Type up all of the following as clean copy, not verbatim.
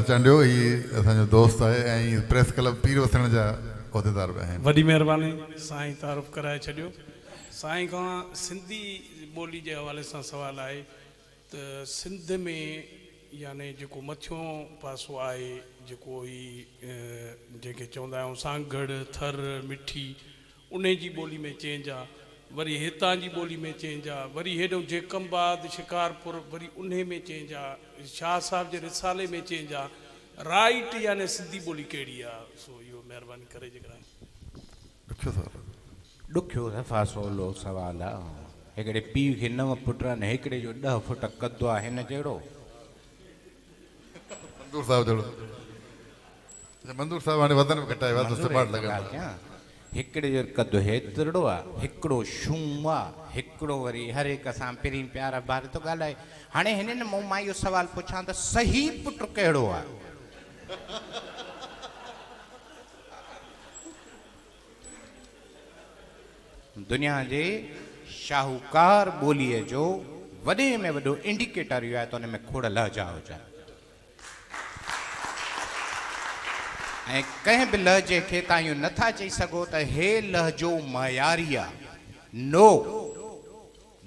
चांडियो ही असांजो दोस्त आहे ऐं प्रेस क्लब पीर वसण जा उहिदेदार बि आहिनि। वॾी महिरबानी साईं तारुफ़ कराए छॾियो। साईं खां सिंधी ॿोली जे हवाले सां सुवालु आहे त सिंध में यानी जेको मथियों पासो आहे जेको ही जंहिंखे चवंदा आहियूं सांगड़ थर मिठी उन जी ॿोली में चेंज आहे, वरी हितां जी ॿोली में चेंज आहे, वरी हेॾो जेकमबाद शिकारपुर वरी उन में चेंज आहे, शाह साहिब जे रिसाले में चेंज आहे। राइट यानी सिंधी ॿोली कहिड़ी आहे? सो इहो महिरबानी करे जेकॾहिं ॾुखियो सवाल ॾुखियो सफ़ा सवलो सवाल आहे। हिकिड़े पीउ खे 9 पुट आहिनि, हिकिड़े जो 10 फुट कदु आहे, हिन जहिड़ो मंदूर साहिब जहिड़ो मंदूर साहिब हाणे वधन बि घटाए वधि सपाट लॻा। हिकिड़े जो कदु हेतिरो आहे, हिकिड़ो छूं आहे, हिकिड़ो वरी हर हिक सां पहिरीं प्यारा ॿार थो ॻाल्हाए। हाणे हिननि मूं मां इहो सुवालु पुछां त सही पुट कहिड़ो आहे? दुनिया जे शाहूकार ॿोलीअ जो वॾे में वॾो इंडिकेटर इहो आहे त उन में खोड़ लहजा हुजनि ऐं कंहिं बि लहजे खे तव्हां इहो नथा चई सघो त हे लहजो मयारी आहे। नो,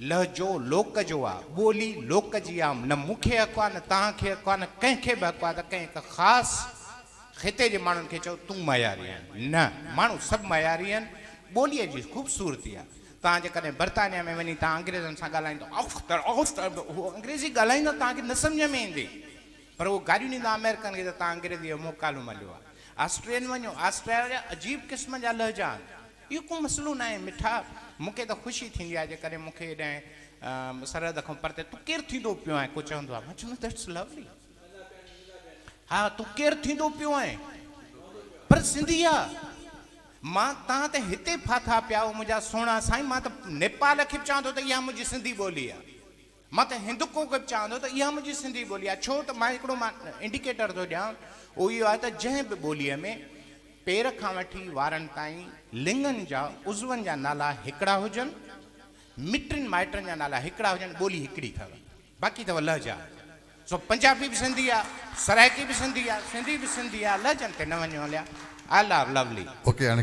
लहजो लोक जो आहे, ॿोली लोक जी आहे। न मूंखे हक़ु आहे, न तव्हांखे हक़ु आहे, न कंहिंखे बि हक़ु आहे त कंहिं हिकु ख़ासि ख़िते जे माण्हुनि खे चओ तूं मयारी आहिनि। न, माण्हू सभु मयारी आहिनि। ॿोलीअ जी ख़ूबसूरती आहे। तव्हां जेकॾहिं बर्तानिया में वञी तव्हां अंग्रेज़नि सां ॻाल्हाईंदो उहो अंग्रेज़ी ॻाल्हाईंदो तव्हांखे न सम्झ में ईंदी, पर उहो गाॾियूं ॾींदा अमेरिकन खे त तव्हां अंग्रेज़ी जो मोकालू मलियो आहे। ऑस्ट्रेलियन वञो, ऑस्ट्रेलिया जा अजीब क़िस्म जा लहजा आहिनि। इहो को मसइलो न आहे। मिठा मूंखे त ख़ुशी थींदी आहे जेकॾहिं मूंखे हेॾां सरहद खां परते तूं केरु थींदो पियो आहे को चवंदो आहे, मां चवंदो दैट्स लवली। हा, तूं केरु थींदो पियो आहे, पर सिंधी आहे। मां तव्हां त हिते फाथा पिया हो मुंहिंजा सोना साईं, मां त नेपाल खे बि चवंदो त इहा मुंहिंजी सिंधी ॿोली आहे। मां त हिंदुको खे बि चवंदो त इहा मुंहिंजी सिंधी ॿोली आहे। छो त मां हिकिड़ो इंडिकेटर थो ॾियां, उहो इहो आहे त जंहिं बि ॿोलीअ में पेर खां वठी वारनि ताईं लिंगनि जा उज़वनि जा नाला हिकिड़ा हुजनि, मिटनि माइटनि जा नाला हिकिड़ा हुजनि, ॿोली हिकिड़ी अथव, बाक़ी अथव लहजा। सो पंजाबी बि सिंधी आहे, सराइकी बि सिंधी आहे, सिंधी बि सिंधी आहे, लहजनि ते न वञो हलिया। I love lovely. ओके हाणे